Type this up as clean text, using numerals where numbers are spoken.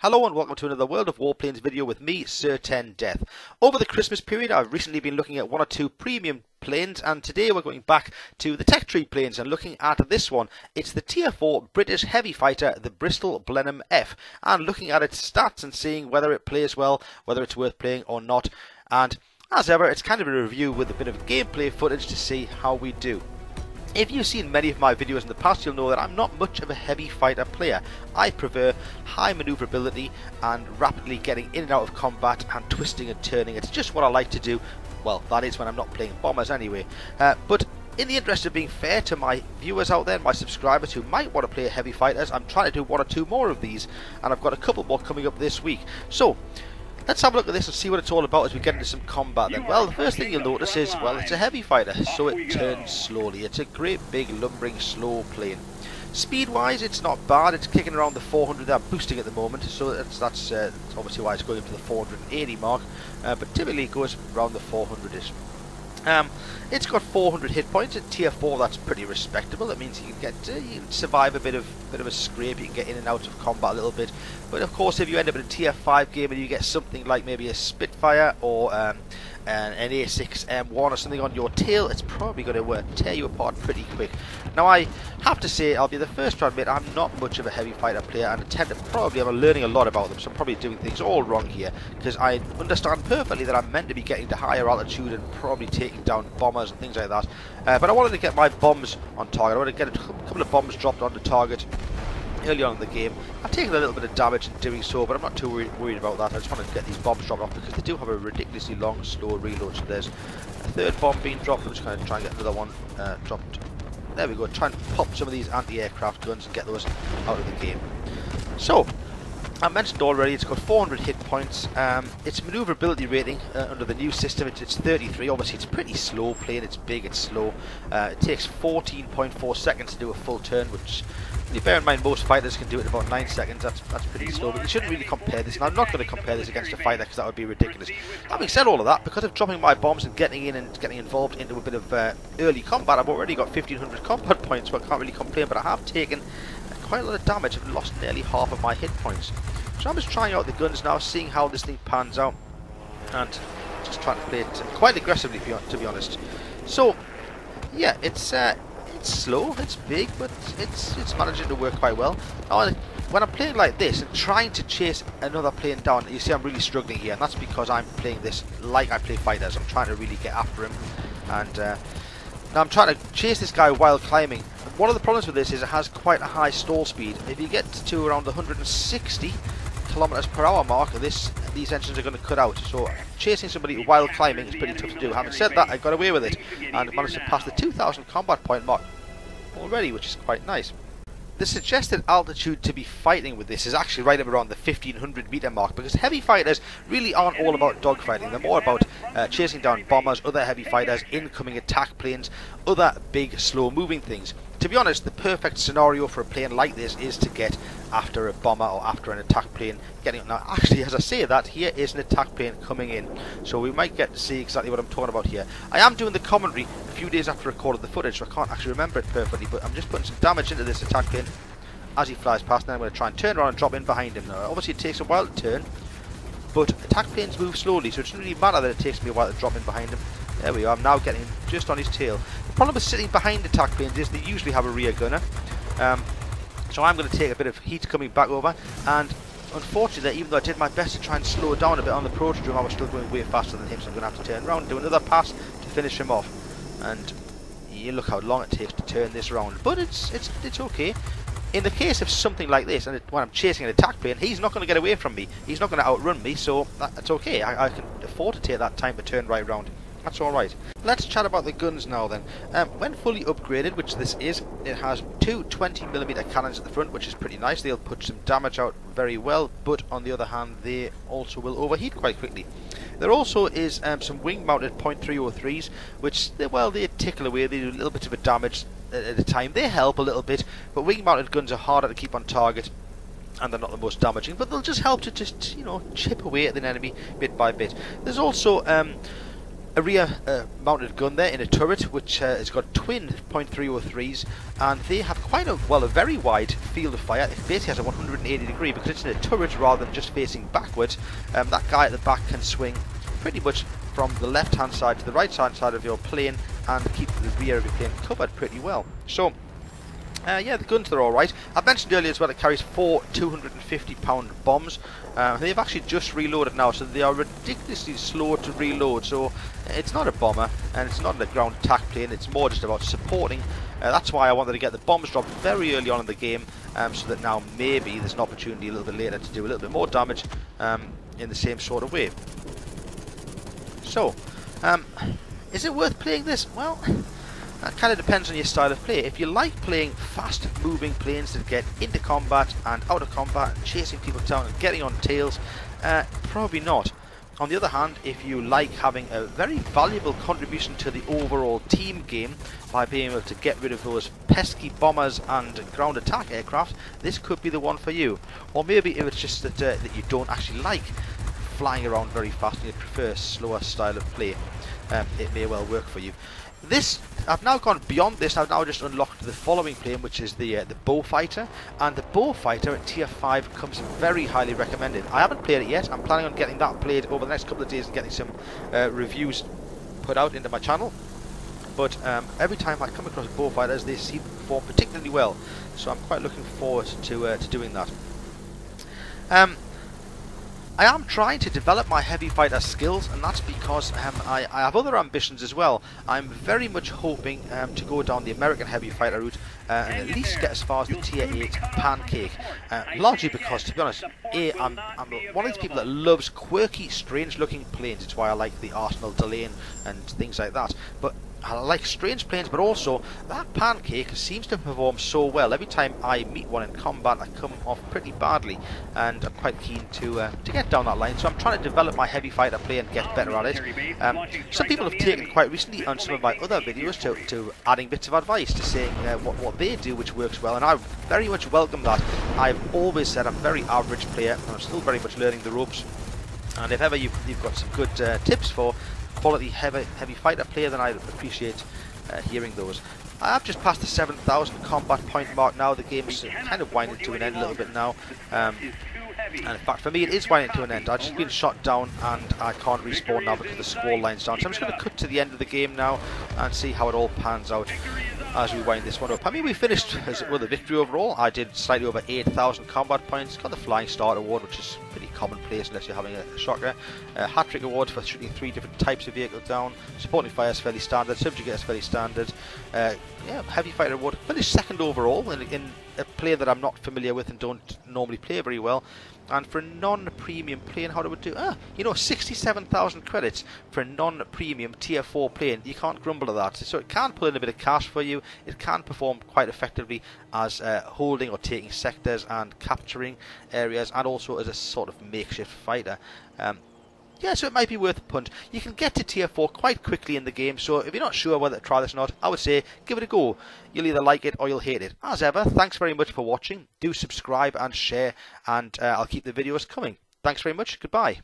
Hello and welcome to another World of Warplanes video with me, Sir 10 Death. Over the Christmas period I've recently been looking at one or two premium planes, and today we're going back to the tech tree planes and looking at this one. It's the Tier 4 British heavy fighter, the Bristol Blenheim F, and looking at its stats and seeing whether it plays well, whether it's worth playing or not. And as ever, it's kind of a review with a bit of gameplay footage to see how we do. If you've seen many of my videos in the past, you'll know that I'm not much of a heavy fighter player. I prefer high maneuverability and rapidly getting in and out of combat and twisting and turning. It's just what I like to do. Well, that is when I'm not playing bombers anyway. But in the interest of being fair to my viewers out there, my subscribers who might want to play heavy fighters, I'm trying to do one or two more of these, and I've got a couple more coming up this week. So let's have a look at this and see what it's all about as we get into some combat then. Well, the first thing you'll notice is, well, it's a heavy fighter, so it turns slowly. It's a great big lumbering slow plane. Speed wise, it's not bad. It's kicking around the 400. I'm boosting at the moment, so that's obviously why it's going up to the 480 mark, but typically it goes around the 400ish. It's got 400 hit points at tier 4. That's pretty respectable. That means you can survive a bit of a scrape. You can get in and out of combat a little bit. But of course, if you end up in a tier 5 game and you get something like maybe a Spitfire or an A6M1 or something on your tail, it's probably going to tear you apart pretty quick. Now, I have to say, I'll be the first to admit I'm not much of a heavy fighter player, and I'm learning a lot about them, so I'm probably doing things all wrong here, because I understand perfectly that I'm meant to be getting to higher altitude and probably taking down bombers and things like that. But I wanted to get my bombs on target. I wanted to get a couple of bombs dropped onto target early on in the game. I've taken a little bit of damage in doing so, but I'm not too worried about that. I just want to get these bombs dropped off because they do have a ridiculously long, slow reload. So there's a third bomb being dropped. I'm just going to try and get another one dropped. There we go. Try and pop some of these anti-aircraft guns and get those out of the game. So, I mentioned already, it's got 400 hit points. Its maneuverability rating under the new system, it's 33. Obviously, it's pretty slow plane. It's big, it's slow. It takes 14.4 seconds to do a full turn, which, you bear in mind, most fighters can do it in about 9 seconds. That's pretty slow, but you shouldn't really compare this. And I'm not going to compare this against a fighter because that would be ridiculous. Having said all of that, because of dropping my bombs and getting in and getting involved into a bit of early combat, I've already got 1500 combat points, so I can't really complain. But I have taken quite a lot of damage. I've lost nearly half of my hit points. So I'm just trying out the guns now, seeing how this thing pans out, and just trying to play it quite aggressively, to be honest. So, yeah, it's slow, it's big, but it's managing to work quite well. Now, when I'm playing like this and trying to chase another plane down, you see I'm really struggling here, and that's because I'm playing this like I play fighters. I'm trying to really get after him, and now I'm trying to chase this guy while climbing. One of the problems with this is it has quite a high stall speed. If you get to around the 160 kilometers per hour mark, these engines are going to cut out. So chasing somebody while climbing is pretty tough to do. Having said that, I got away with it and managed to pass the 2000 combat point mark already, which is quite nice. The suggested altitude to be fighting with this is actually right up around the 1500 meter mark, because heavy fighters really aren't all about dogfighting. They're more about chasing down bombers, other heavy fighters, incoming attack planes, other big slow moving things. To be honest, the perfect scenario for a plane like this is to get after a bomber or after an attack plane. Now, actually, as I say that, here is an attack plane coming in, so we might get to see exactly what I'm talking about here. I am doing the commentary a few days after I recorded the footage, so I can't actually remember it perfectly, but I'm just putting some damage into this attack plane as he flies past, and then I'm going to try and turn around and drop in behind him. Now, obviously it takes a while to turn, but attack planes move slowly, so it doesn't really matter that it takes me a while to drop in behind him. There we are, I'm now getting him just on his tail. The problem with sitting behind attack planes is they usually have a rear gunner, so I'm going to take a bit of heat coming back over, and unfortunately, even though I did my best to try and slow down a bit on the Protodrome, I was still going way faster than him, so I'm going to have to turn around and do another pass to finish him off. And you look how long it takes to turn this around, but it's okay. In the case of something like this, and when I'm chasing an attack plane, he's not going to get away from me. He's not going to outrun me, so that's okay. I can afford to take that time to turn right around. That's alright. Let's chat about the guns now then. When fully upgraded, which this is, it has two 20mm cannons at the front, which is pretty nice. They'll put some damage out very well, but on the other hand, they also will overheat quite quickly. There also is some wing-mounted .303s, which, well, they tickle away. They do a little bit of a damage at a time. They help a little bit, but wing-mounted guns are harder to keep on target, and they're not the most damaging, but they'll just help to just, chip away at the enemy bit by bit. There's also a rear mounted gun there in a turret, which has got twin .303s, and they have quite a very wide field of fire. It basically has a 180 degree because it's in a turret rather than just facing backwards. That guy at the back can swing pretty much from the left hand side to the right hand side of your plane and keep the rear of your plane covered pretty well. So yeah, the guns are alright. I mentioned earlier as well it carries 4 250-pound bombs. They've actually just reloaded now, so they are ridiculously slow to reload. So it's not a bomber and it's not a ground attack plane, it's more just about supporting. That's why I wanted to get the bombs dropped very early on in the game, so that now maybe there's an opportunity a little bit later to do a little bit more damage in the same sort of way. So, is it worth playing this? Well, that kind of depends on your style of play. If you like playing fast moving planes that get into combat and out of combat and chasing people down and getting on tails, probably not. On the other hand, if you like having a very valuable contribution to the overall team game by being able to get rid of those pesky bombers and ground attack aircraft, this could be the one for you. Or maybe if it's just that, that you don't actually like flying around very fast and you prefer a slower style of play, it may well work for you. This, I've now gone beyond this. I've now just unlocked the following plane, which is the Beaufighter, and the Beaufighter at tier 5 comes very highly recommended. I haven't played it yet. I'm planning on getting that played over the next couple of days and getting some reviews put out into my channel. But every time I come across Beaufighters, they seem to perform particularly well, so I'm quite looking forward to doing that. I am trying to develop my heavy fighter skills, and that's because I have other ambitions as well. I'm very much hoping to go down the American heavy fighter route and at least get as far as the tier 8 pancake. Largely because, to be honest, I'm one of these people that loves quirky, strange looking planes. It's why I like the Arsenal Delane and things like that. But I like strange planes, but also that pancake seems to perform so well. Every time I meet one in combat, I come off pretty badly, and I'm quite keen to get down that line. So I'm trying to develop my heavy fighter play and get better at it. Some people have taken quite recently on some of my other videos to adding bits of advice, to saying what they do, which works well, and I very much welcome that. I've always said I'm a very average player, and I'm still very much learning the ropes. And if ever you've got some good tips for quality heavy fighter player, then I'd appreciate hearing those. I have just passed the 7,000 combat point mark now. The game's kind of winding to an end a little bit now. And in fact, for me, it is winding to an end. I've just been shot down and I can't respawn now because the squall line's down. So I'm just going to cut to the end of the game now and see how it all pans out as we wind this one up. I mean, we finished with a victory overall. I did slightly over 8,000 combat points. Got the Flying Start award, which is pretty commonplace unless you're having a shocker. Hat-trick award for shooting 3 different types of vehicle down. Supporting fire is fairly standard. Subjugate is fairly standard. Yeah, heavy fighter award. Finished second overall in a play that I'm not familiar with and don't normally play very well. And for a non-premium plane, how do we do? You know, 67,000 credits for a non-premium tier 4 plane. You can't grumble at that. So it can pull in a bit of cash for you. It can perform quite effectively as holding or taking sectors and capturing areas, and also as a sort of makeshift fighter. Yeah, so it might be worth a punt. You can get to tier 4 quite quickly in the game, so if you're not sure whether to try this or not, I would say give it a go. You'll either like it or you'll hate it. As ever, thanks very much for watching. Do subscribe and share, and I'll keep the videos coming. Thanks very much. Goodbye.